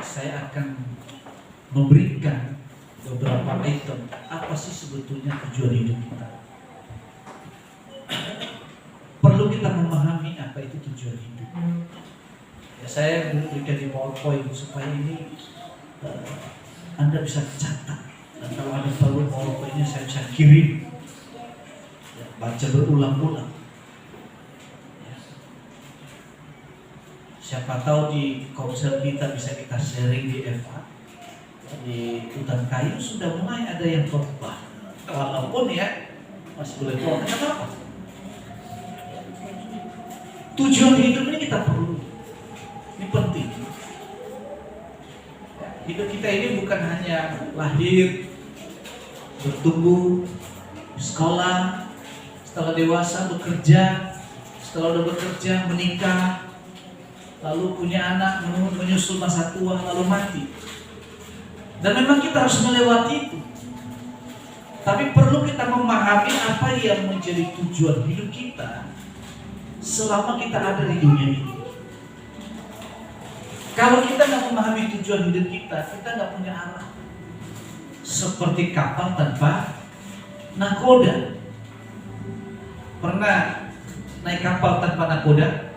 saya akan memberikan beberapa item apa sih sebetulnya tujuan hidup kita. Perlu kita memahami apa itu tujuan hidup. Ya, saya berikan di PowerPoint supaya ini Anda bisa catat, dan kalau ada perlu PowerPoint-nya saya bisa kirim, ya, baca berulang-ulang. Siapa tahu di komsel kita bisa kita sharing di FA, di hutan kayu sudah mulai ada yang khotbah, walaupun ya masih boleh keluar. Kenapa? Tujuan hidup ini kita perlu, ini penting. Hidup kita ini bukan hanya lahir, bertumbuh, sekolah, setelah dewasa bekerja, setelah udah bekerja menikah, lalu punya anak, menyusul masa tua, lalu mati. Dan memang kita harus melewati itu. Tapi perlu kita memahami apa yang menjadi tujuan hidup kita selama kita ada di dunia ini. Kalau kita nggak memahami tujuan hidup kita nggak punya arah. Seperti kapal tanpa nakoda. Pernah naik kapal tanpa nakoda?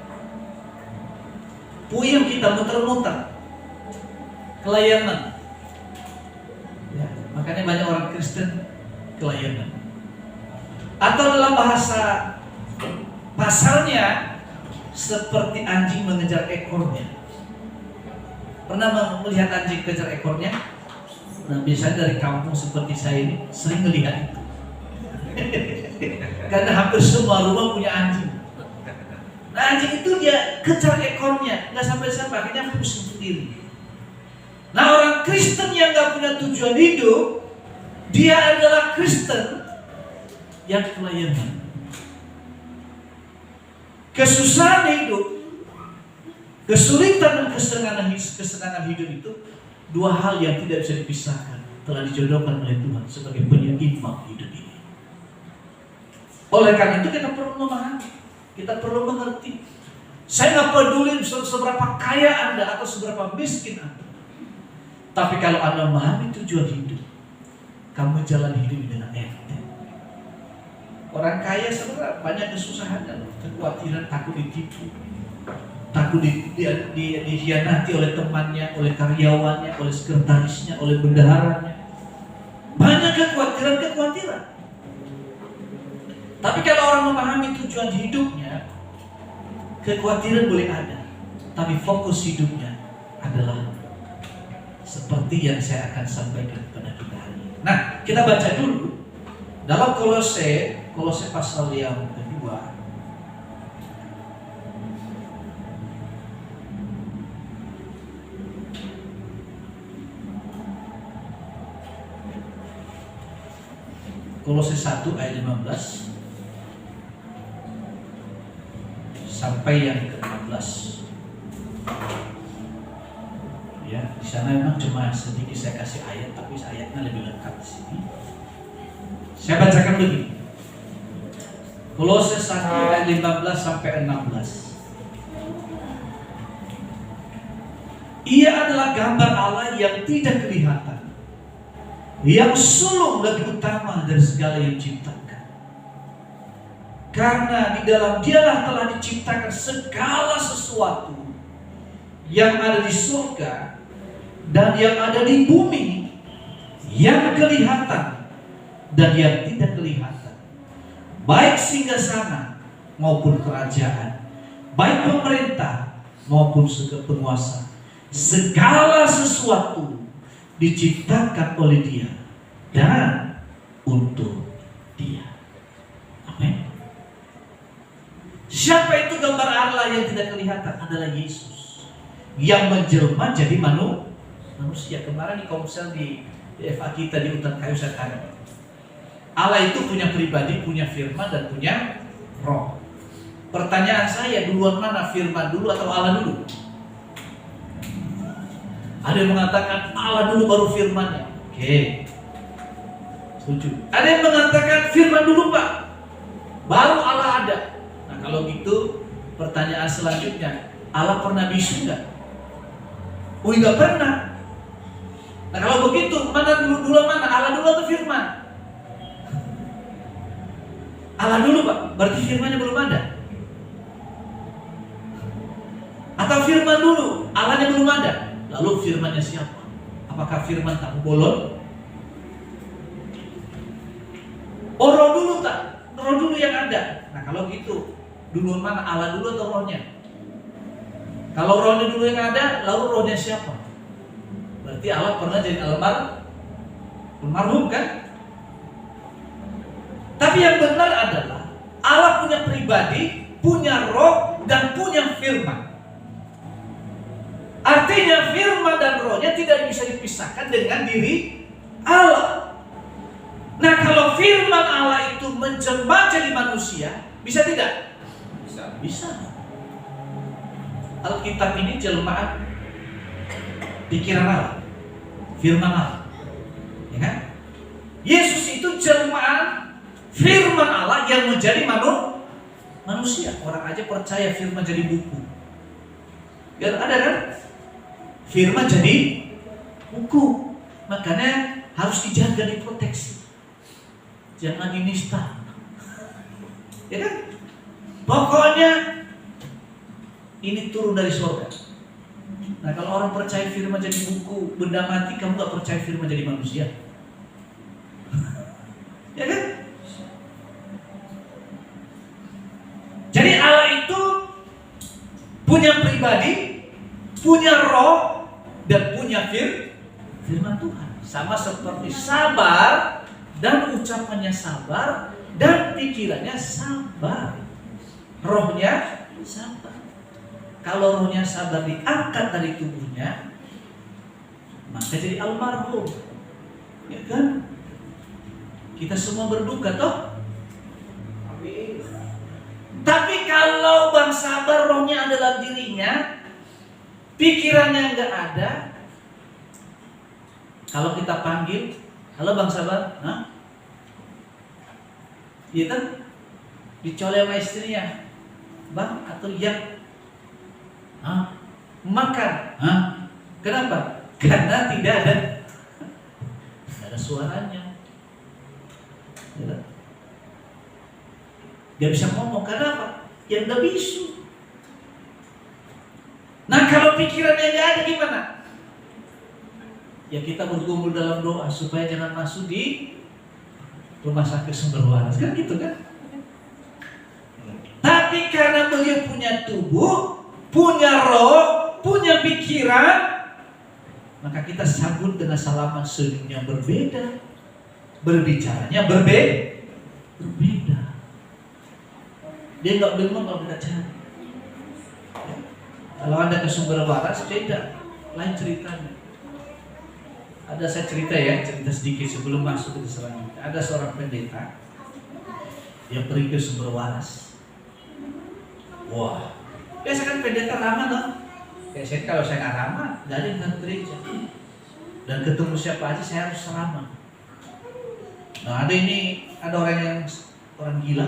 Puyeng kita muter-muter, kelayanan. Ya, makanya banyak orang Kristen kelayanan. Atau dalam bahasa pasalnya seperti anjing mengejar ekornya. Pernah melihat anjing kejar ekornya? Nah, biasanya dari kampung seperti saya ini sering melihat itu. Karena hampir semua rumah punya anjing. Nah, anjing itu dia kejar ekornya, nggak sampai-sampai akhirnya pusing sendiri. Nah, orang Kristen yang nggak punya tujuan hidup, dia adalah Kristen yang kelayanan. Kesusahan hidup, kesulitan dan kesenangan hidup itu dua hal yang tidak bisa dipisahkan, telah dijodohkan oleh Tuhan sebagai penyeimbang hidup ini. Oleh karena itu kita perlu memahami. Kita perlu mengerti. Saya nggak peduli seberapa kaya Anda atau seberapa miskin Anda. Tapi kalau Anda memahami tujuan hidup, kamu jalan hidup dengan enteng. Orang kaya sebenarnya banyak kesusahannya, kekhawatiran, takut ditipu, takut dikhianati oleh temannya, oleh karyawannya, oleh sekretarisnya, oleh bendaharanya. Banyak kekhawatiran. Tapi kalau orang memahami tujuan hidupnya, kekhawatiran boleh ada, tapi fokus hidupnya adalah seperti yang saya akan sampaikan kepada kita hari ini. Nah, kita baca dulu dalam Kolose pasal yang kedua. Kolose 1 ayat 15 sampai yang ke-16. Ya, di sana memang cuma sedikit saya kasih ayat, tapi ayatnya lebih lengkap di sini. Saya bacakan begini. Kolose 1 ayat 15 sampai 16. Ia adalah gambar Allah yang tidak kelihatan, yang sulung lebih utama dari segala yang diciptakan. Karena di dalam Dialah telah diciptakan segala sesuatu yang ada di surga dan yang ada di bumi, yang kelihatan dan yang tidak kelihatan, baik singgasana maupun kerajaan, baik pemerintah maupun penguasa. Segala sesuatu diciptakan oleh Dia dan untuk Dia. Amin. Siapa itu gambar Allah yang tidak kelihatan? Adalah Yesus yang menjelma jadi manusia. Kemarin di komsel di FA kita di hutan kayu saya tanya, Allah itu punya pribadi, punya firman dan punya roh. Pertanyaan saya, duluan mana, firman dulu atau Allah dulu? Ada yang mengatakan Allah dulu baru firmannya. Oke, setuju. Ada yang mengatakan firman dulu Pak, baru Allah ada. Nah kalau gitu pertanyaan selanjutnya, Allah pernah bisu nggak? Oh, nggak pernah. Nah kalau begitu, mana dulu mana? Allah dulu atau firman? Allah dulu Pak, berarti firmannya belum ada. Atau firman dulu, Allahnya belum ada. Lalu firmannya siapa? Apakah firman tak bolon? Oh, roh dulu tak? Roh dulu yang ada. Nah kalau gitu, dulu mana? Allah dulu atau rohnya? Kalau rohnya dulu yang ada, lalu rohnya siapa? Berarti Allah pernah jadi almarhum kan? Tapi yang benar adalah Allah punya pribadi, punya roh, dan punya firman. Artinya firman dan rohnya tidak bisa dipisahkan dengan diri Allah. Nah kalau firman Allah itu menjelma jadi manusia, bisa tidak? Bisa. Alkitab ini jelmaan pikiran Allah, firman Allah, ya kan? Yesus itu jelmaan firman Allah yang menjadi manusia. Orang aja percaya firman jadi buku. Biar ada kan? Firman jadi buku. Makanya harus dijaga, diproteksi. Jangan dinista. Ya kan? Pokoknya ini turun dari surga. Nah kalau orang percaya firman jadi buku, benda mati, kamu gak percaya firman jadi manusia? Ya kan? Jadi Allah itu punya pribadi, punya roh, dan punya firman Tuhan. Sama seperti sabar, dan ucapannya sabar, dan pikirannya sabar, rohnya sabar. Kalau rohnya sabar diangkat dari tubuhnya, maka jadi almarhum, ya kan? Kita semua berduka toh. Amin. Tapi kalau Bang Sabar rohnya ada dalam dirinya, pikirannya nggak ada, kalau kita panggil, halo Bang Sabar, nah, iya kan? Dicolek sama istrinya, Bang atau iya? Hah? Makan? Hah? Kenapa? Karena tidak ada suaranya. Dia bisa ngomong, karena apa? Yang gak bisu. Nah kalau pikirannya gak ada gimana? Ya kita bergumul dalam doa supaya jangan masuk di rumah sakit sumber waras, kan gitu kan? Tapi karena beliau punya tubuh, punya roh, punya pikiran, maka kita sambut dengan salaman senyumnya berbeda, berbicaranya berbeda. Dia nggak bingung kalau kita cari. Kalau Anda ke sumber waras, beda, lain ceritanya. Ada saya cerita sedikit sebelum masuk ke selanjutnya. Ada seorang pendeta yang pergi ke sumber waras. Wah, biasa kan pendeta ramah dong. Biasanya kalau saya nggak ramah, nggak ada yang gereja. Dan ketemu siapa aja saya harus ramah. Nah ada orang gila,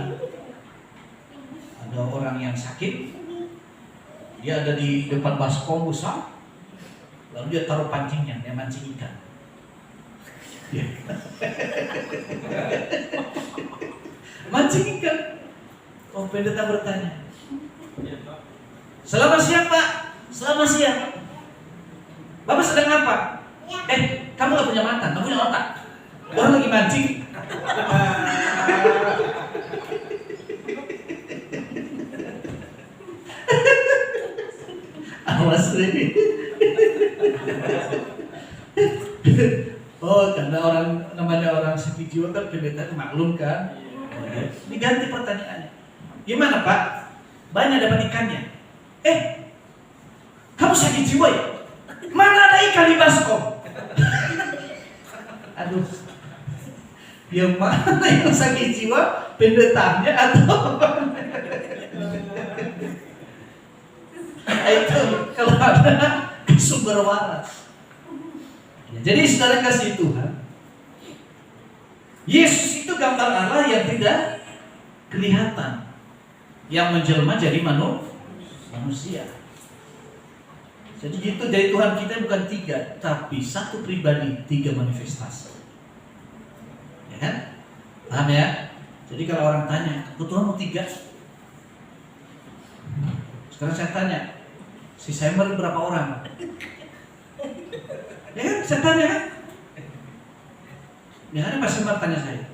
ada orang yang sakit, dia ada di depan baskom besar, lalu dia taruh pancingnya, dia mancing ikan. Mancing ikan. Oh pendeta bertanya, selamat siang Pak. Selamat siang. Bapak sedang apa? Kamu gak punya mata, kamu punya otak. Orang lagi mancing. Awas ini. Oh, karena namanya orang sakit jiwa kan pendeta maklum kan. Diganti pertanyaannya. Gimana Pak? Banyak dapat ikannya. Kamu sakit jiwa ya? Mana ada ikan di baskom? Aduh. Yang mana yang sakit jiwa? Pendetanya atau itu kalau ada sumber waras. Jadi saudara kasih Tuhan, Yesus itu gambar Allah yang tidak kelihatan, yang menjelma jadi manusia. Jadi itu dari Tuhan kita bukan 3, tapi satu pribadi, 3 manifestasi. Ya kan? Paham ya? Jadi kalau orang tanya, kok Tuhan mau 3? Sekarang saya tanya, si Semmer berapa orang? Ya kan? Saya tanya kan? Ya kan Pak Semmer tanya saya,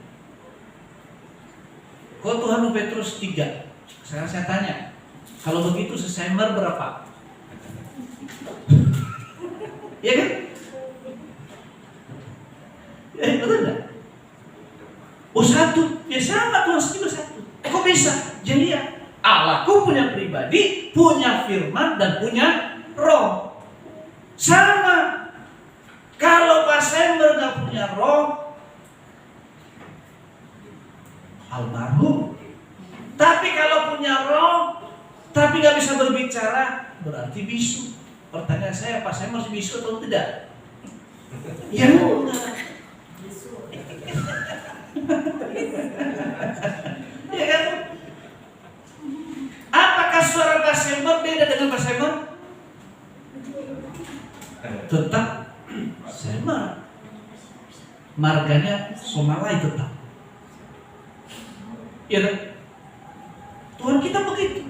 kok Tuhan mau Petrus 3? Sekarang saya tanya, kalau begitu si Semmer berapa? Ya kan? Betul enggak? Oh 1, ya sama Tuhan juga 1. Kok bisa? Jadi ya Allahku punya pribadi, punya firman dan punya roh. Sama. Kalau Pak Sember nggak punya roh, almarhum. Tapi kalau punya roh, tapi nggak bisa berbicara, berarti bisu. Pertanyaan saya, Pak Sember masih bisu atau tidak? Ya enggak. Ya kan? Apakah suara Pak Sember beda dengan Pak Sember? Tetap Sember. Marganya Somalai tetap. Ya kan? Tuhan kita begitu.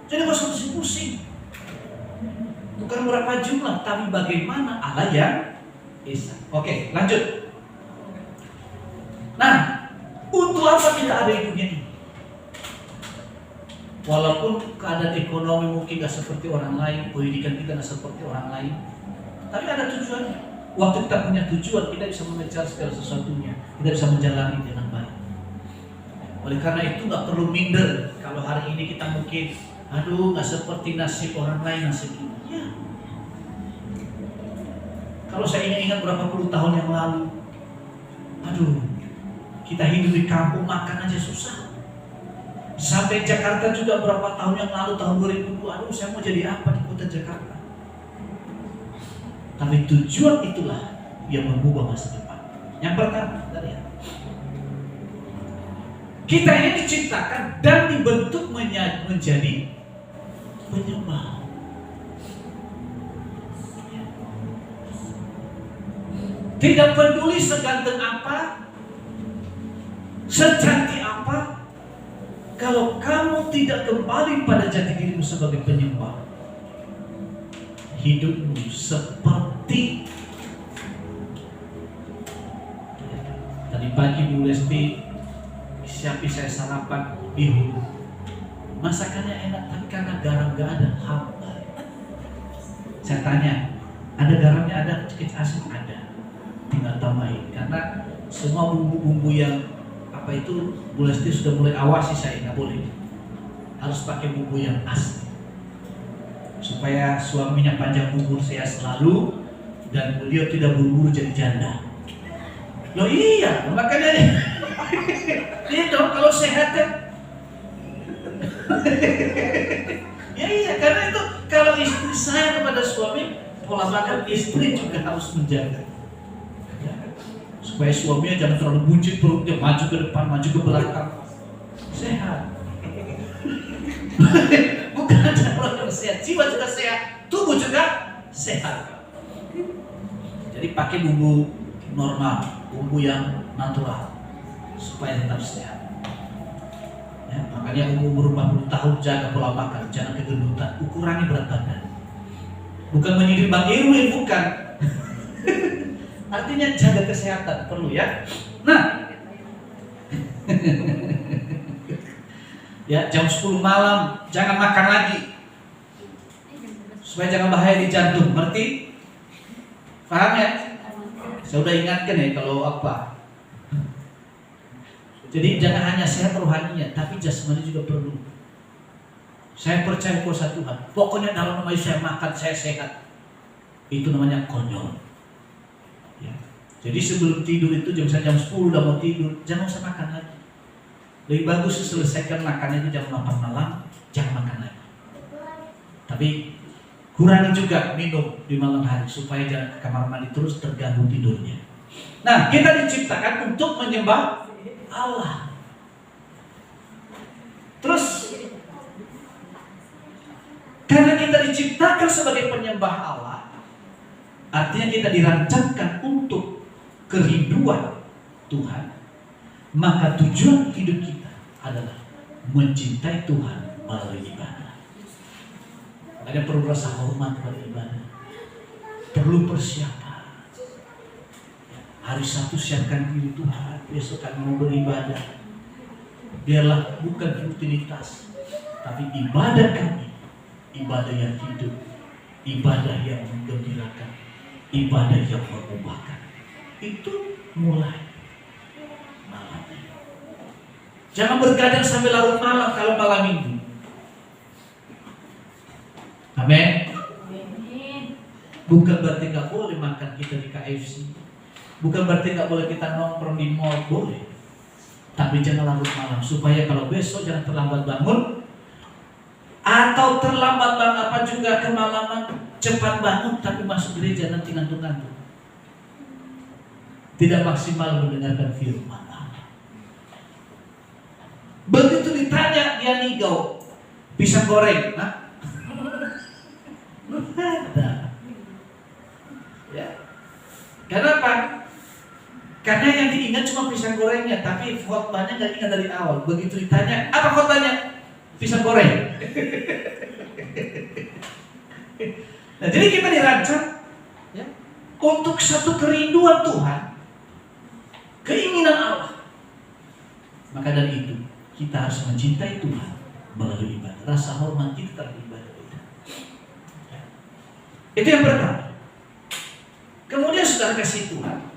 Jadi nggak usah pusing-pusing. Bukan berapa jumlah, tapi bagaimana Allah yang Esa. Oke, lanjut. Nah, untuk apa kita ada di dunia ini? Walaupun keadaan ekonomi mungkin gak seperti orang lain, pendidikan kita gak seperti orang lain, tapi ada tujuannya. Waktu kita punya tujuan, kita bisa mengejar segala sesuatunya, kita bisa menjalani dengan baik. Oleh karena itu gak perlu minder. Kalau hari ini kita mungkin, aduh gak seperti nasib orang lain, nasib ini. Ya. Kalau saya ingat berapa puluh tahun yang lalu, aduh, kita hidup di kampung makan aja susah. Sampai Jakarta juga berapa tahun yang lalu, tahun 2002, aduh saya mau jadi apa di kota Jakarta. Tapi tujuan itulah yang mengubah masa depan. Yang pertama, kita lihat. Kita ini diciptakan dan dibentuk menjadi penyembah. Tidak peduli seganteng apa, secantik apa, kalau kamu tidak kembali pada jati dirimu sebagai penyembah, hidupmu seperti tadi pagi Bu Lesti siapin saya sarapan bihun. Masakannya enak, tapi karena garam gak ada, hambar. Saya tanya, ada garamnya, ada sedikit asin, ada, tinggal tambahin. Karena semua bumbu-bumbu yang apa itu Bu Lesti sudah mulai awasi saya, nggak boleh, harus pakai bumbu yang asli supaya suaminya panjang umur saya selalu dan beliau tidak buru-buru jadi janda. Loh iya, makanya dia dong kalau sehat kan. Ya iya, karena itu kalau istri saya kepada suami, pola makan istri juga harus menjaga. Supaya suaminya jangan terlalu buncit perutnya, maju ke depan, maju ke belakang. Sehat. Bukan hanya orang sehat, jiwa juga sehat, tubuh juga sehat. Jadi pakai bumbu normal, bumbu yang natural, supaya tetap sehat. Ya, makanya umur 40 tahun jaga pola makan, jangan kegendutan, ukurannya berat badan. Bukan menyindir Bang Irwin, bukan. Artinya jaga kesehatan perlu ya. Nah, ya jam 10 malam jangan makan lagi, supaya jangan bahaya di jantung. Ngerti? Paham ya? Saya udah ingatkan ya kalau apa. Jadi jangan hanya sehat rohaninya, tapi jasmani juga perlu. Saya percaya kuasa Tuhan. Pokoknya dalam nama Yesus saya makan, saya sehat. Itu namanya konyol. Ya. Jadi sebelum tidur itu jam 10 udah mau tidur, jangan usah makan lagi. Lebih bagus selesaikan makannya itu jam 8 malam, jangan makan lagi. Tapi kurangi juga minum di malam hari supaya jangan ke kamar mandi terus terganggu tidurnya. Nah, kita diciptakan untuk menyembah Allah. Terus Karena kita diciptakan sebagai penyembah Allah, artinya kita dirancangkan untuk kerinduan Tuhan. Maka tujuan hidup kita adalah mencintai Tuhan melalui ibadah. Ada perlu rasa hormat pada ibadah, perlu persiapan. Hari Sabtu siapkan diri Tuhan, besok kami mau beribadah. Biarlah bukan rutinitas, tapi ibadah kami, ibadah yang hidup, ibadah yang menggembirakan, ibadah yang mengubahkan. Itu mulai malam. Jangan bergadang sampai larut malam kalau malam minggu. Amin. Bukan berarti nggak boleh makan kita di KFC. Bukan berarti nggak boleh kita nongkrong di mall, boleh. Tapi jangan larut malam, supaya kalau besok jangan terlambat bangun, atau terlambat bangun apa juga kemalaman, cepat bangun tapi masuk gereja nanti ngantuk-ngantuk. Tidak maksimal mendengarkan firman Allah. Begitu ditanya dia nigau, pisang goreng, nah? Ada. Ya. Kenapa? Karena yang diingat cuma pisang gorengnya, tapi khotbahnya nggak ingat dari awal. Begitu ditanya, apa khotbahnya? Pisang goreng. Nah, jadi kita dirancang ya, untuk satu kerinduan Tuhan, keinginan Allah. Maka dari itu kita harus mencintai Tuhan melalui ibadah. Rasa hormat kita terhadap ibadah itu. Ya. Itu yang pertama. Kemudian saudara kasih Tuhan.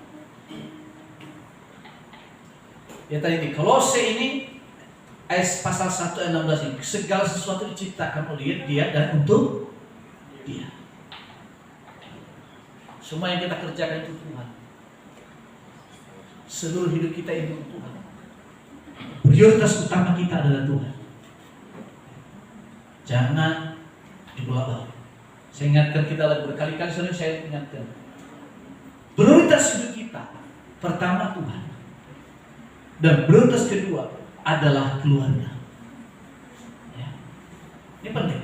Ya tadi di Kolose ini ayat pasal 1 ayat 16 ini, segala sesuatu diciptakan oleh Dia dan untuk Dia. Semua yang kita kerjakan itu Tuhan. Seluruh hidup kita itu Tuhan. Prioritas utama kita adalah Tuhan. Jangan dibolak-balik. Saya ingatkan kita lagi berkali-kali sering saya ingatkan. Prioritas hidup kita pertama Tuhan. Dan prioritas kedua adalah keluarga. Ya. Ini penting.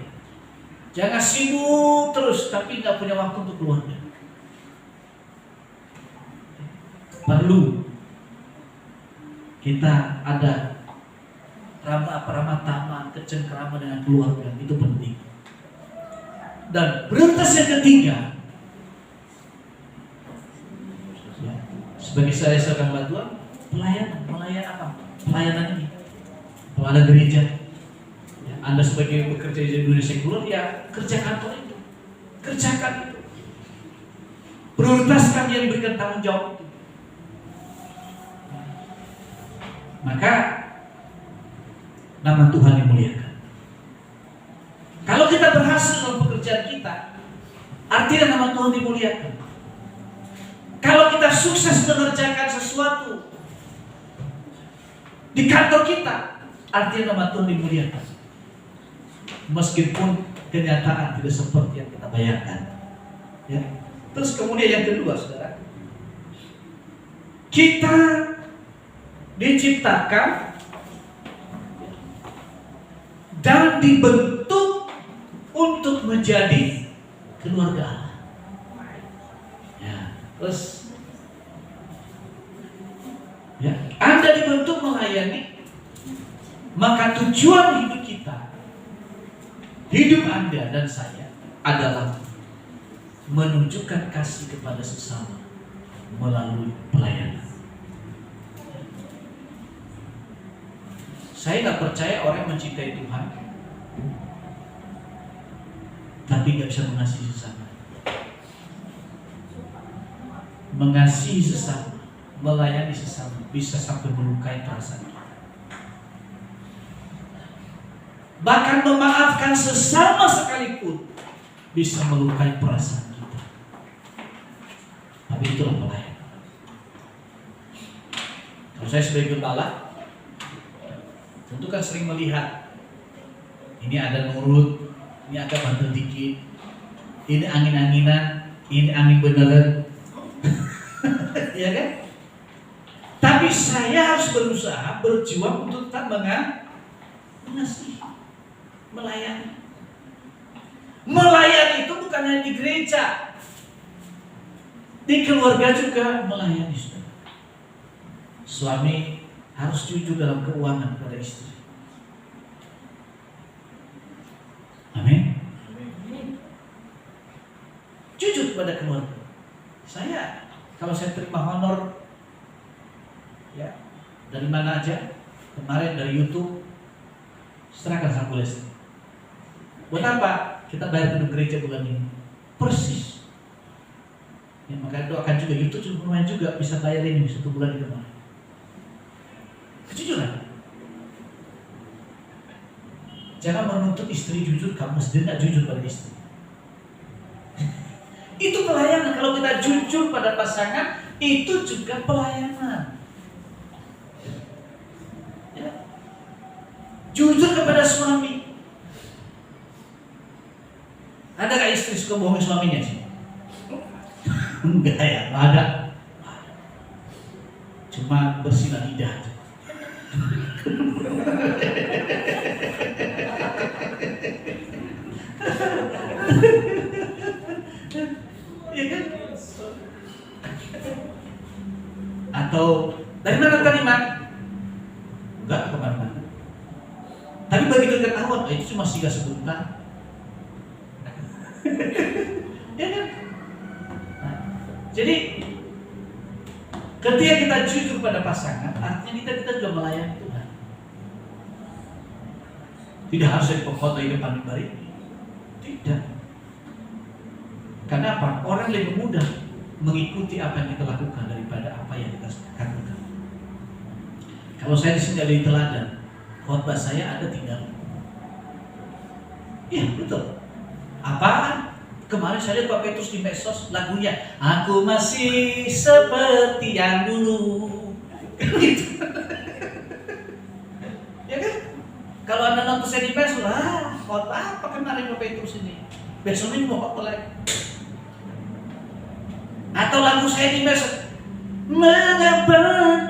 Jangan sibuk terus tapi nggak punya waktu untuk keluarga. Perlu kita ada ramah tamah, kecengkerama dengan keluarga, itu penting. Dan prioritas yang ketiga, ya, sebagai saya seorang bantuan, melayan apa? Pelayanan ini, pelayanan gereja. Ya, Anda sebagai bekerja di dunia sekuler, ya kerja kantor itu, kerjakan itu. Prioritaskan yang diberikan tanggung jawab itu. Maka nama Tuhan dimuliakan. Kalau kita berhasil dalam pekerjaan kita, artinya nama Tuhan dimuliakan. Kalau kita sukses mengerjakan sesuatu di kantor kita, artinya nama Tuhan dimuliakan. Meskipun kenyataan tidak seperti yang kita bayangkan. Ya. Terus kemudian yang kedua, saudara, kita diciptakan dan dibentuk untuk menjadi keluarga Allah. Ya, terus ya, Anda dibentuk melayani, maka tujuan hidup kita, hidup Anda dan saya adalah menunjukkan kasih kepada sesama melalui pelayanan. Saya nggak percaya orang yang mencintai Tuhan tapi nggak bisa mengasihi sesama. Mengasihi sesama, melayani sesama bisa sampai melukai perasaan kita. Bahkan memaafkan sesama sekalipun bisa melukai perasaan kita. Tapi itulah pelayanan. Kalau saya sebagai gembala, tentu kan sering melihat ini ada nurut, ini agak bantu dikit, ini angin-anginan, ini angin beneran. Ya kan? Tapi saya harus berusaha, berjuang untuk tetap mengasihi, melayani. Melayani itu bukan hanya di gereja, di keluarga juga melayani, saudara. Suami harus jujur dalam keuangan pada istri. Amin. Jujur kepada keluarga. Kalau saya terima honor, ya dari mana aja, kemarin dari YouTube, serahkan sama boleh. Buat apa? Kita bayar gedung gereja bulan ini. Persis. Ya, maka doakan juga YouTube lumayan juga bisa bayar ini 1 bulan di kemarin. Kejujuran. Jangan menuntut istri jujur, kamu sendiri tidak jujur pada istri. Itu pelayanan. Kalau kita jujur pada pasangan, itu juga pelayanan. Ya. Jujur kepada suami. Ada gak istri suka bohongin suaminya sih? Enggak ya, enggak ada. Cuma bersinar lidah. Iya kan? Atau dari mana tadi, Mak? Enggak kemana-mana. Tapi begitu ketahuan, itu cuma singgah sebentar. Ya kan? Nah, jadi ketika kita jujur pada pasangan, artinya kita juga melayani Tuhan. Tidak harus di foto di depan mimbar ini. Tidak. Karena apa? Orang lebih mudah mengikuti apa yang kita lakukan daripada apa yang kita katakan. Kalau saya di sini ada di teladan, khotbah saya ada tinggal. Iya betul. Apaan? Kemarin saya lihat Pak Petrus di medsos lagunya Aku Masih Seperti Yang Dulu. Gitu. Ya kan? Kalau Anda nonton saya di medsos, khotbah apa kemarin Pak Petrus ini? Besok ini mau khotbah lagi. Atau lagu saya di medsos, mengapa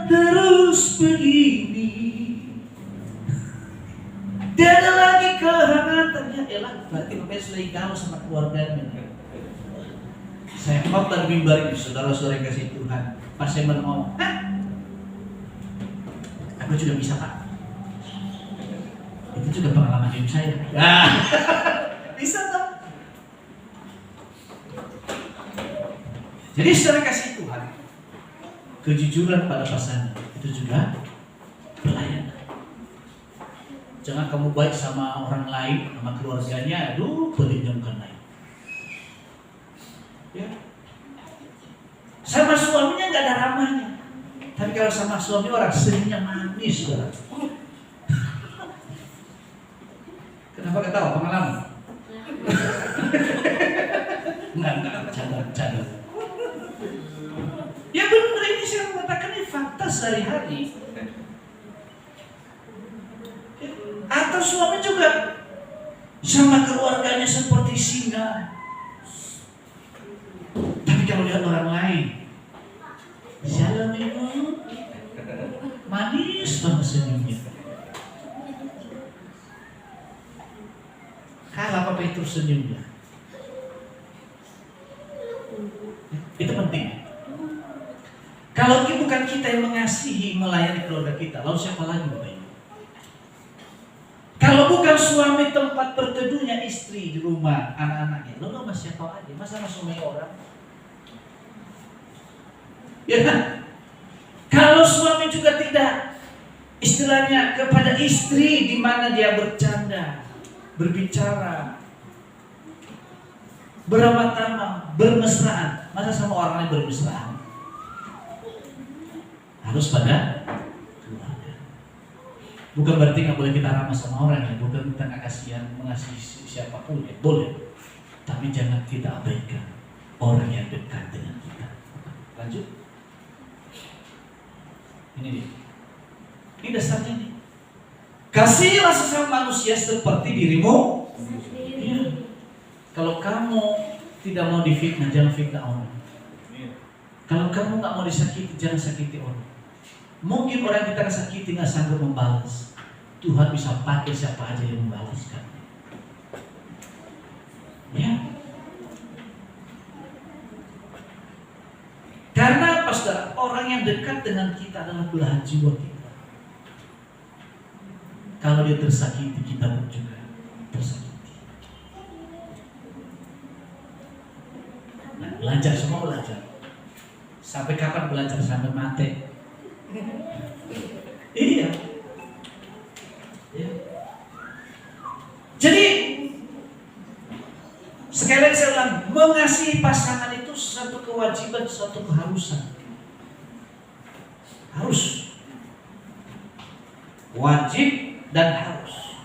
terus begini? Tiada lagi kehangatannya. Elah, berarti Bapak lagi galau sama keluarganya. Saya khotbah di mimbar ini, saudara-saudara yang kasih Tuhan. Pas saya ngomong, aku juga bisa, Pak. Itu juga pengalaman hidup saya. Bisa toh? Jadi saudara kasih Tuhan, kejujuran pada pasangan itu juga pelayanan. Jangan kamu baik sama orang lain, sama keluarganya, aduh pelitnya bukan lain. Ya. Sama suaminya nggak ada ramahnya, tapi kalau sama suami orang senyumnya manis, saudara. Kenapa ketawa? Pengalaman? Enggak, bercanda. Ya benar, ini saya mengatakan ini fakta sehari-hari. Atau suami juga sama keluarganya seperti singa. Tapi kalau lihat orang lain, Shalom ibu, manis banget senyumnya. Kalah Pak Petrus senyumnya. Itu penting. Kalau bukan kita yang mengasihi, melayani keluarga kita, lalu siapa lagi Bapak Ibu? Kalau bukan suami tempat berteduhnya istri di rumah, anak-anaknya, lalu sama siapa lagi? Masa sama suami orang? Ya kan? Kalau suami juga tidak, istilahnya kepada istri di mana dia bercanda, berbicara, beramah tamah, bermesraan, masa sama orang lain bermesraan? Harus pada keluarga. Bukan berarti nggak boleh kita ramah sama orang ya, bukan kita nggak kasihan mengasihi siapapun ya, boleh. Tapi jangan kita abaikan orang yang dekat dengan kita. Lanjut. Ini dia. Ini dasarnya nih. Kasihilah sesama manusia seperti dirimu. Ya. Kalau kamu tidak mau difitnah, jangan fitnah orang. Kalau kamu nggak mau disakiti, jangan sakiti orang. Mungkin orang kita sakiti nggak sanggup membalas. Tuhan bisa pakai siapa aja yang membalaskan. Karena apa saudara? Orang yang dekat dengan kita adalah belahan jiwa kita. Kalau dia tersakiti, kita pun juga tersakiti. Nah, belajar, semua belajar. Sampai kapan belajar? Sampai mati. Iya. Ya. Jadi sekali lagi saya ulang, mengasihi pasangan itu satu kewajiban, satu keharusan. Harus. Wajib dan harus.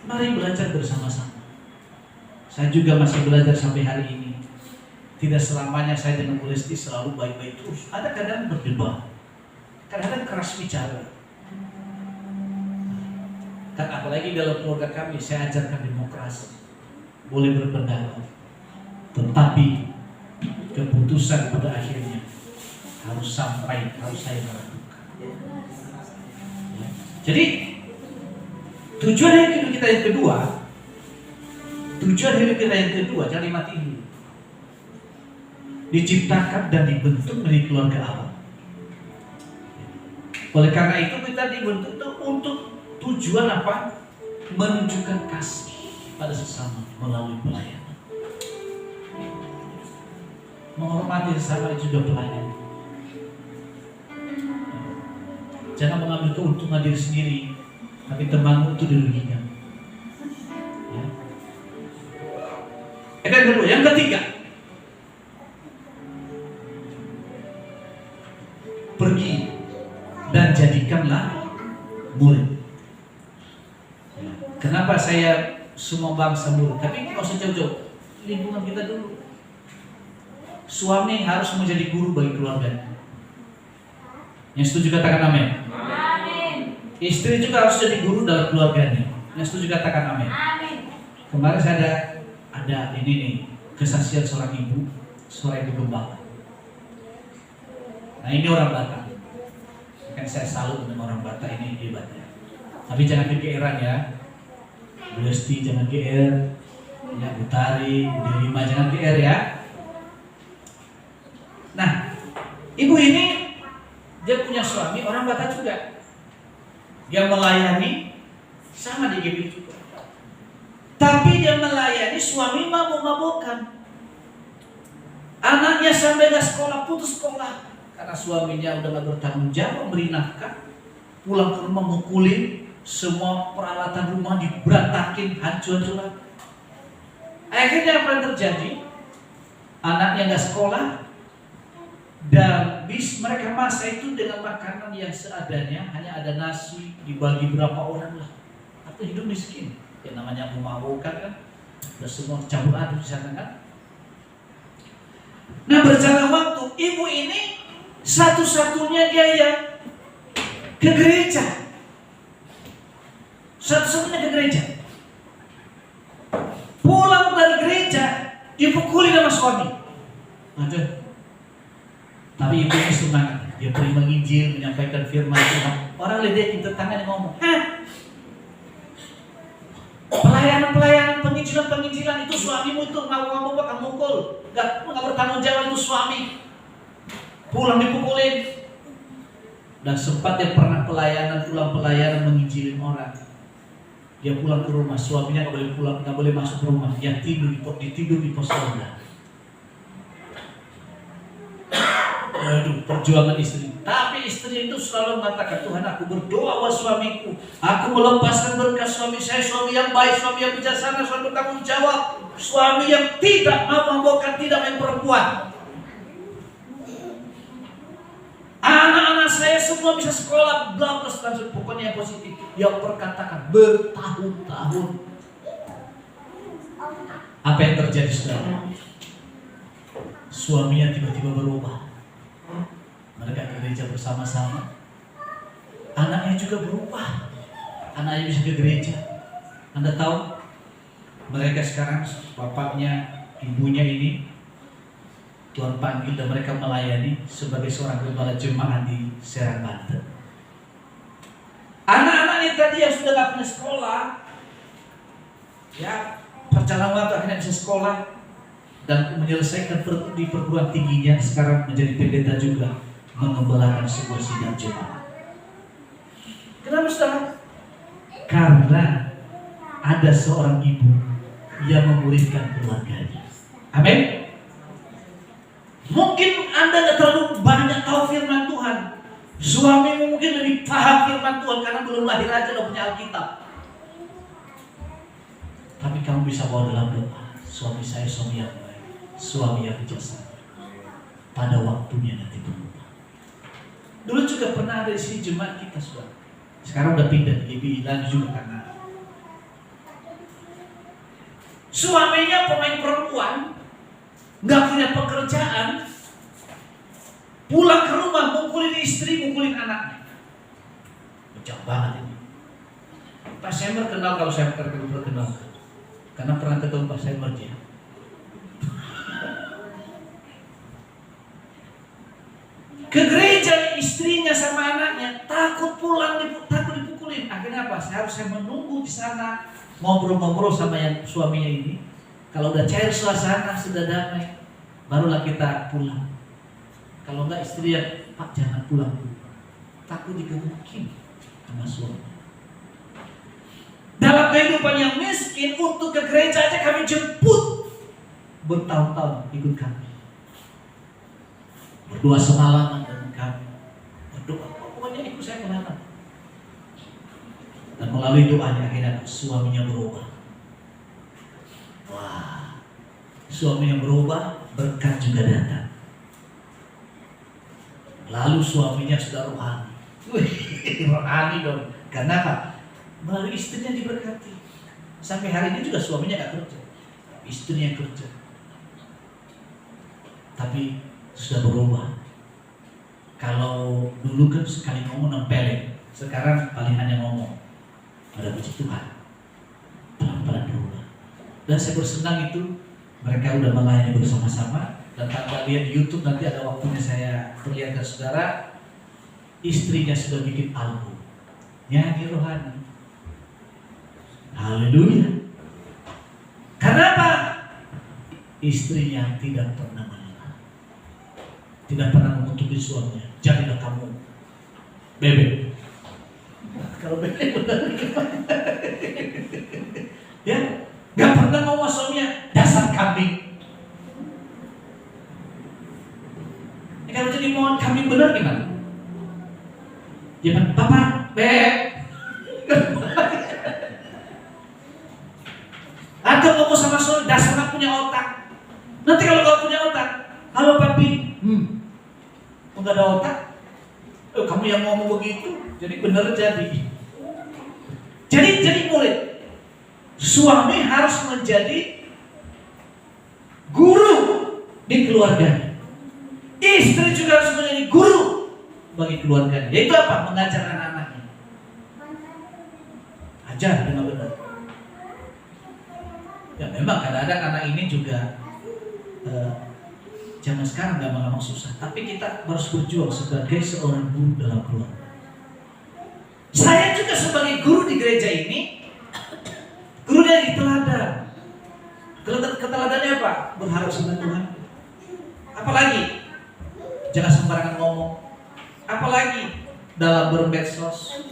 Mari belajar bersama-sama. Saya juga masih belajar sampai hari ini. Tidak selamanya saya dengan Bu Lesti selalu baik-baik terus. Ada kadang berdebat, kadang-kadang keras bicara. Dan apalagi dalam keluarga kami, saya ajarkan demokrasi, boleh berpendapat, tetapi keputusan pada akhirnya harus sampai, harus saya melakukan. Jadi tujuan hidup kita yang kedua, jangan mati dulu. Diciptakan dan dibentuk dari keluarga Allah. Oleh karena itu kita dibentuk untuk tujuan apa? Menunjukkan kasih pada sesama melalui pelayanan. Menghormati sesama itu juga pelayanan. Jangan mengambil keuntungan diri sendiri, tapi temanmu itu dirugikan. Ya. Itu yang kedua. Yang ketiga, pergi dan jadikanlah murid. Kenapa saya semua bangsa murid? Tapi nggak usah jauh-jauh, lingkungan kita dulu. Suami harus menjadi guru bagi keluarganya. Yang setuju katakan amin. Amin. Istri juga harus jadi guru dalam keluarganya. Yang setuju katakan amin. Amin. Kemarin saya ada ini nih, kesaksian seorang ibu gembala. Nah ini orang Batak. Kan saya salut dengan orang Batak ini hebatnya. Tapi jangan kegeeran ya. Bu Lesti jangan GR, ya Bu Tari, Bu Delima jangan GR ya. Nah, ibu ini dia punya suami orang Batak juga. Dia melayani sama di GP juga. Tapi dia melayani suami mabuk-mabukan. Anaknya sampai gak sekolah, putus sekolah karena suaminya udah gak bertanggung jawab beri nafkah. Pulang ke rumah mukulin, semua peralatan rumah diberantakin, hancur-hancuran. Akhirnya apa yang terjadi? Anaknya gak sekolah dan mereka masak itu dengan makanan yang seadanya, hanya ada nasi dibagi berapa orang lah. Atau hidup miskin. Yang namanya memabukan kan, udah semua campur aduk di sana kan. Nah berjalan waktu, ibu ini satu-satunya dia yang ke gereja. Satu-satunya ke gereja. Pulang dari gereja dipukuli sama suami. Ada. Tapi ibu ini semangat. Dia pergi menginjil, menyampaikan firman Tuhan. Orang lihat kita tangan ngomong, pelayanan penginjilan itu suamimu itu ngomong bakal mukul, nggak bertanggung jawab itu suami. Pulang dipukulin. Dan sempat dia pernah pulang pelayanan menginjilin orang. Dia pulang ke rumah, suaminya nggak boleh pulang, nggak boleh masuk ke rumah. Dia tidur di pos ronda. Aduh, perjuangan istri. Tapi istri itu selalu mengatakan, Tuhan aku berdoa buat suamiku. Aku melepaskan berkat suami saya, suami yang baik, suami yang bijaksana, suami bertanggung jawab. Suami yang tidak memabukkan, tidak main perempuan. Anak-anak saya semua bisa sekolah, bla bla bla, pokoknya yang positif. Yang perkatakan bertahun-tahun. Apa yang terjadi saudara? Suaminya tiba-tiba berubah. Mereka ke gereja bersama-sama. Anaknya juga berubah. Anaknya bisa ke gereja. Anda tahu? Mereka sekarang, bapaknya, ibunya ini Tuhan panggil dan mereka melayani sebagai seorang gembala jemaat di Serang, Banten. Anak-anaknya tadi yang sudah gak punya sekolah, ya perjalanan waktu akhirnya bisa sekolah. dan menyelesaikan di perguruan tingginya, sekarang menjadi pendeta juga, mengembalakan sebuah sidang jemaat. Kenapa saudara? Karena ada seorang ibu yang memuridkan keluarganya. Amin. Mungkin Anda tidak terlalu banyak tahu firman Tuhan. Suamimu mungkin lebih paham firman Tuhan karena belum lahir aja udah punya Alkitab. Tapi kamu bisa bawa dalam doa, suami saya suami yang baik, suami yang bijaksana. Pada waktunya nanti berubah. Dulu juga pernah ada di sini jemaat kita, saudara. Sekarang udah pindah di GBI lagi juga karena suaminya pemain perempuan, nggak punya pekerjaan, pulang ke rumah mukulin istri, mukulin anaknya. Bejat banget ini. Pak Semer kenal, kalau saya kenal, karena pernah ketemu Pak Semer dia. Ke gereja istrinya sama anaknya, takut pulang, takut dipukulin. Akhirnya apa? Saya menunggu di sana, ngobrol-ngobrol sama yang suaminya ini. Kalau udah cair suasana, sudah damai, barulah kita pulang. Kalau enggak istri yang, Pak jangan pulang dulu, takut digebukin sama suami. Dalam kehidupan yang miskin, untuk ke gereja aja kami jemput, bertahun-tahun ikut kami. Berdoa semalaman dengan kami, berdoa, pokoknya ikut saya kemana. Dan melalui doanya akhirnya suaminya berubah. Wah, suaminya berubah, berkat juga datang. Lalu suaminya sudah rohani. Rohani dong. Karena apa? Melalui istrinya diberkati. Sampai hari ini juga suaminya gak kerja, istrinya yang kerja. Tapi sudah berubah. Kalau dulu kan sekali ngomong nempelin, sekarang paling hanya ngomong. Ada puji Tuhan, pelan-pelan berubah. Dan saya bersenang itu mereka udah melayani bersama-sama. Dan tanpa lihat di YouTube nanti ada waktunya saya perlihatkan saudara, istrinya sudah bikin album nyanyi rohani. Haleluya. Karena apa? Istrinya tidak pernah menolak, tidak pernah mengutuki suaminya. Jadilah kamu bebek. Kalau bebek benar ya, gak pernah ngomong suaminya dasar kambing. Kalau jadi mohon kambing benar gimana? Jangan papa bebek. Atau ngomong sama suami dasar gak punya otak. Nanti kalau gak punya otak, halo papi, nggak ada otak. Kamu yang ngomong begitu, jadi benar jadi. Jadi murid. Suami harus menjadi guru di keluarganya. Istri juga harus menjadi guru bagi keluarganya. Yaitu apa? Mengajar anak-anaknya. Ajar dengan benar. Ya memang kadang-kadang anak ini juga zaman sekarang gampang susah. Tapi kita harus berjuang sebagai seorang guru dalam keluarga. Saya juga sebagai guru di gereja ini, gurunya di teladan. Keteladannya apa? Berharap sama Tuhan. Apalagi jangan sembarangan ngomong. Apalagi dalam bermedsos.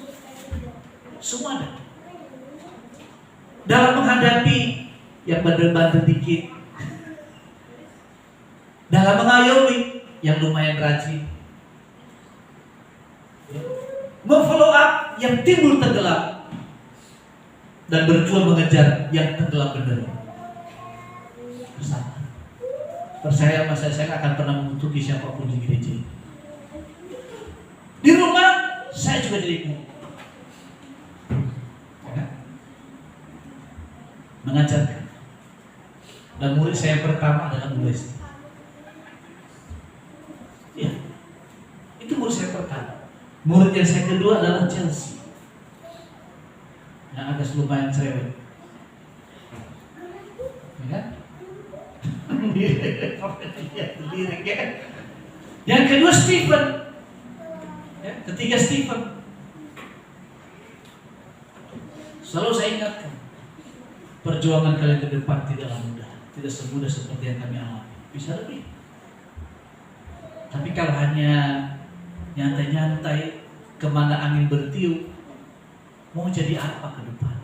Semua ada. Dalam menghadapi yang bandel-bandel dikit, dalam mengayomi yang lumayan rajin, memfollow up yang timbul tenggelam, dan berjuang mengejar yang tenggelam benar. Bersama. Percaya sama saya akan pernah mengutuki siapapun di gereja. Di rumah saya juga jadi guru, mengajarkan. Dan murid saya pertama adalah murid saya. Ya, itu murid saya pertama. Murid yang saya kedua adalah Chelsea, yang agak lumayan cerewet. Ya kan? Lirik ya. Yang kedua Stephen, ya, ketiga Stephen. Selalu saya ingatkan, perjuangan kalian ke depan tidaklah mudah. tidak semudah seperti yang kami alami. Bisa lebih. Tapi kalau hanya nyantai-nyantai kemana angin bertiup, mau jadi apa ke depan?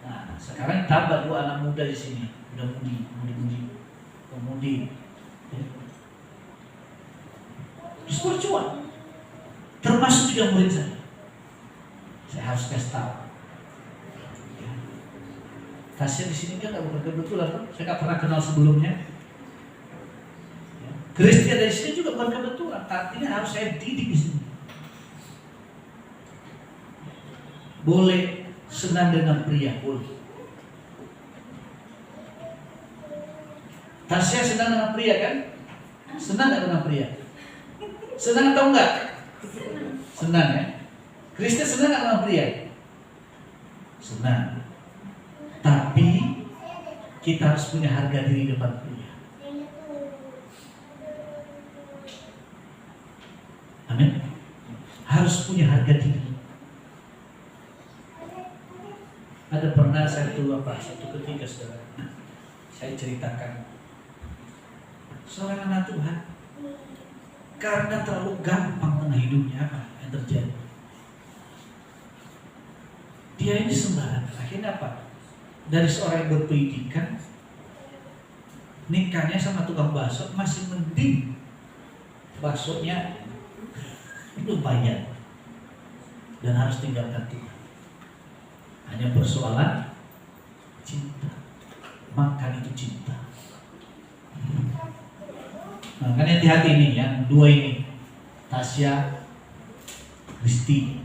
Nah, sekarang tambah 2 anak muda di sini, udah mudi. Ya. Terus berjuang. Termasuk juga murid saya. Saya harus kasih tahu. Ya. Tasya di sini kan bukan kebetulan, kan? Saya nggak pernah kenal sebelumnya. Ya. Kristian dari sini juga bukan kebetulan. Artinya harus saya didik di sini. Boleh senang dengan pria, boleh. Tasya senang dengan pria kan? Senang nggak dengan pria? Senang atau enggak? Senang ya. Kristen senang nggak dengan pria? Senang. Tapi kita harus punya harga diri depan pria. Amin. Harus punya harga diri. Ada pernah satu ketika saudara, saya ceritakan seorang anak Tuhan karena terlalu gampang tengah hidupnya, apa yang terjadi? Dia ini sembarangan. Akhirnya apa? Dari seorang yang berpendidikan, nikahnya sama tukang bakso masih mending. Baksonya lumayan dan harus tinggalkan Tuhan. Hanya persoalan cinta. Makan itu cinta. Nah, kan hati-hati nih yang 2 ini, Tasya, Kristi,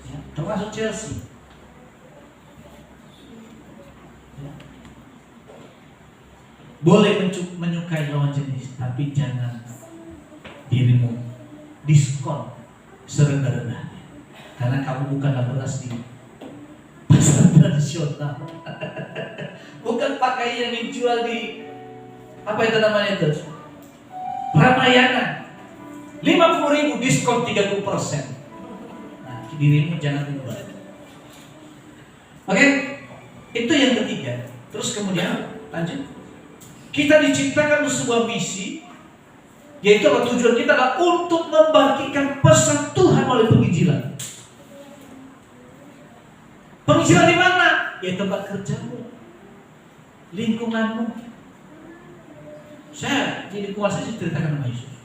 ya, termasuk Chelsea. Ya. Boleh menyukai lawan jenis, tapi jangan dirimu diskon serendah-rendahnya, karena kamu bukanlah beras di pasar tradisional. Bukan pakaian yang dijual di apa itu namanya itu? Ramayana. 50.000 diskon 30%. Nah, dirimu jangan ubah. Oke? Itu yang ketiga. Terus kemudian lanjut. Kita diciptakan untuk sebuah misi, yaitu apa? Tujuan kita adalah untuk membagikan pesan Tuhan melalui penginjilan. Penginjilan di mana? Ya tempat kerjamu, lingkunganmu. Saya jadi kuasa ceritakan sama Yesus.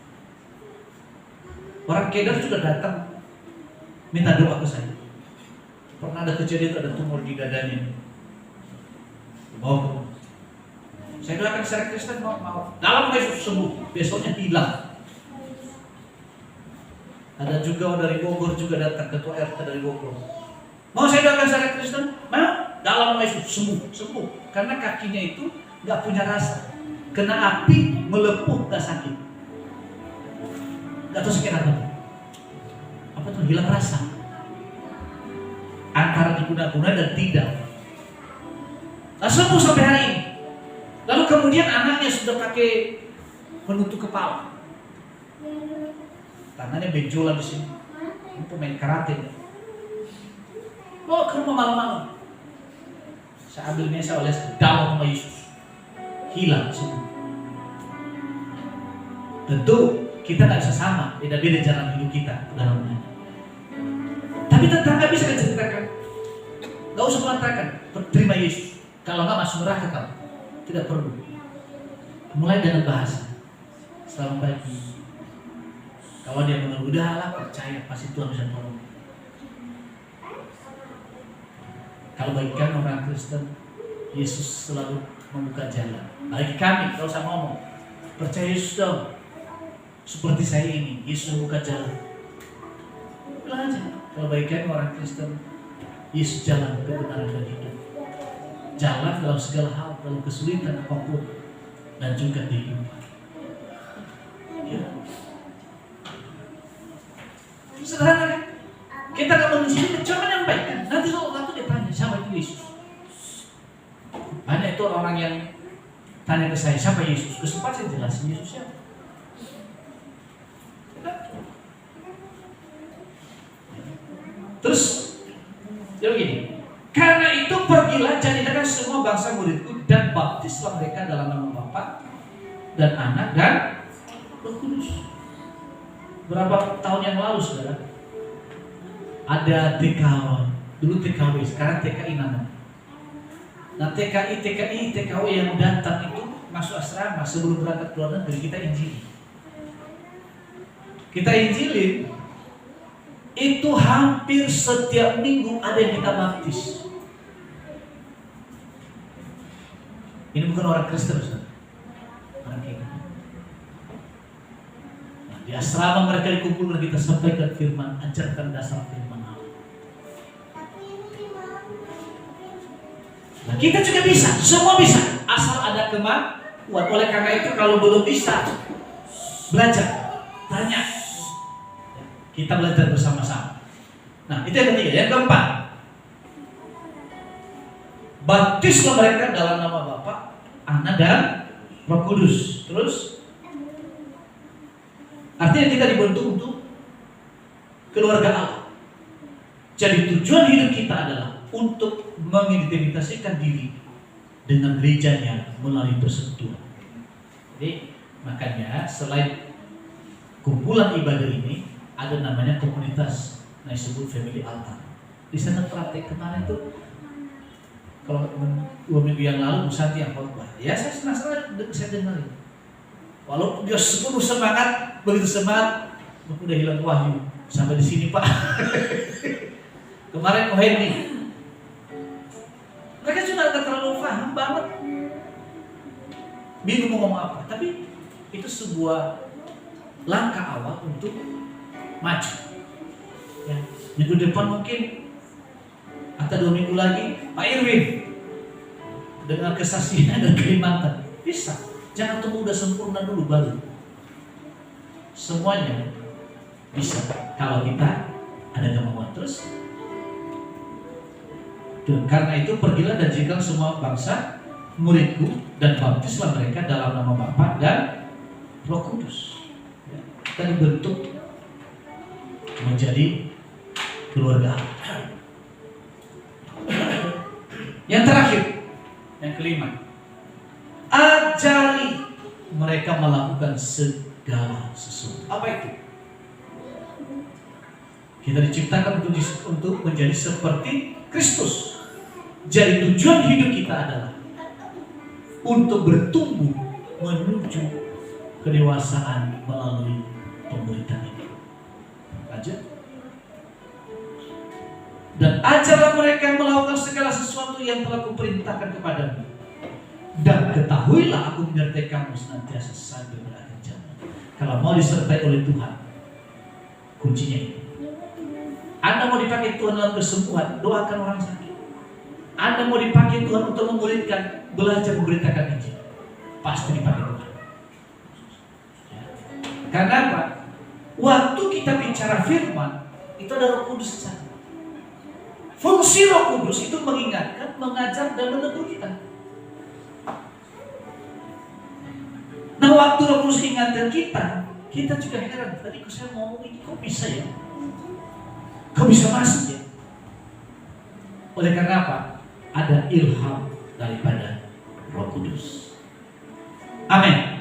Orang Kedar juga datang minta doa ke saya. Pernah ada kejadian, ada tumor di dadanya. Dibawa. Saya doakan secara Kristen, mau. Dalam Yesus sembuh, besoknya hilang. Ada juga dari Bogor juga datang, ketua RT dari Bogor. Mau saya doakan secara Kristen? Mau. Dalam Yesus sembuh. Karena kakinya itu nggak punya rasa. Kena api, melepuh, gak sakit. Gak tahu sakit apa tuh, hilang rasa. Antara diguna-guna dan tidak. Nah, sembuh sampai hari ini. Lalu kemudian anaknya sudah pakai menutup kepala. Tangannya benjolan di sini. Ini pemain karate. Bawa ke rumah malam-malam. Saya ambilnya, saya oles dalam sama Yesus. Hilang semua. Tentu kita nggak bisa sama, beda-beda jalan hidup kita dalamnya. Tapi tetangga bisa ceritakan, nggak usah mengatakan terima Yesus. Kalau nggak masuk neraka kamu, tidak perlu. Mulai dengan bahasa. Selamat pagi. Kalau dia mengeluh, udahlah percaya pasti Tuhan bisa tolong. Kalau bagi kami orang Kristen, Yesus selalu membuka jalan. Bagi kami, kalau usah ngomong, percaya Yesus dong. Seperti saya ini, Yesus membuka jalan. Bilang aja. Kalau bagi kami orang Kristen, Yesus jalan kebenaran dan hidup. Jalan dalam segala hal, dalam kesulitan apapun, dan juga kehidupan. Ya. Sederhana kan? Kita nggak menginjilkan, cuma menyampaikan. Nanti suatu dia tanya, siapa itu Yesus? Banyak itu orang yang tanya ke saya, siapa Yesus? Kesempat saya jelasin Yesus siapa. Terus, dia begini, Karena itu pergilah, jadikan semua bangsa muridku dan baptislah mereka dalam nama Bapa dan Anak dan Roh Kudus. Berapa tahun yang lalu, saudara, ada TKW, dulu TKW, sekarang TKI namanya. Nah TKI, TKW yang datang itu masuk asrama sebelum berangkat ke luar negeri, kita injili. Kita injilin, itu hampir setiap minggu ada yang kita baptis. Ini bukan orang Kristen, Ustaz. Orang kita. Nah, di asrama mereka dikumpulkan, kita sampaikan firman, ajarkan dasar firman Allah. Nah, kita juga bisa, semua bisa, asal ada kemampuan. Oleh karena itu, kalau belum bisa, belajar, tanya. Kita belajar bersama-sama. Nah, itu yang ketiga. Yang keempat, baptislah mereka dalam nama Bapa, Anak dan Roh Kudus. Terus, artinya kita dibentuk untuk keluarga Allah. Jadi tujuan hidup kita adalah untuk mengidentifikasikan diri dengan gerejanya melalui persekutuan. Jadi makanya selain kumpulan ibadah ini, ada namanya komunitas, nah disebut family altar. Di sana praktek kemarin tuh, kalau 2 minggu yang lalu Bu Santi yang khotbah, ya saya senang-senang saya dengerin. Walaupun dia penuh semangat, begitu semangat, udah hilang wahyu. Sampai di sini Pak. Kemarin Ko Hendy, mereka juga nggak terlalu paham banget, bingung mau ngomong apa. Tapi itu sebuah langkah awal untuk maju. Ya, minggu depan mungkin atau 2 minggu lagi Pak Irwin dengan kesaksian dan Kalimantan bisa. Jangan tunggu udah sempurna dulu baru. Semuanya bisa kalau kita ada kemauan. Terus karena itu pergilah dan jadikan semua bangsa muridku dan baptislah mereka dalam nama Bapa dan Roh Kudus. Ya, kita dibentuk menjadi keluarga. Yang terakhir, yang kelima, ajari mereka melakukan segala sesuatu. Apa itu? Kita diciptakan untuk menjadi seperti Kristus. Jadi tujuan hidup kita adalah untuk bertumbuh menuju kedewasaan melalui pemuridan ini. Ajar. Dan ajarlah mereka melakukan segala sesuatu yang telah kuperintahkan kepadamu. Dan ketahuilah aku menyertai kamu senantiasa sampai berakhir zaman. Kalau mau disertai oleh Tuhan, kuncinya ini. Anda mau dipakai Tuhan dalam kesembuhan, doakan orang sakit. Anda mau dipakai Tuhan untuk memuridkan, belajar memberitakan Injil, pasti dipakai Tuhan. Ya. Karena apa? Waktu kita bicara firman, itu ada Roh Kudus di sana. Fungsi Roh Kudus itu mengingatkan, mengajar, dan menegur kita. Nah, waktu Roh Kudus ingatkan kita juga heran. Tadi saya ngomong ini kok bisa ya? Kok bisa masuk ya? Oleh karena apa? Ada ilham daripada Roh Kudus. Amin.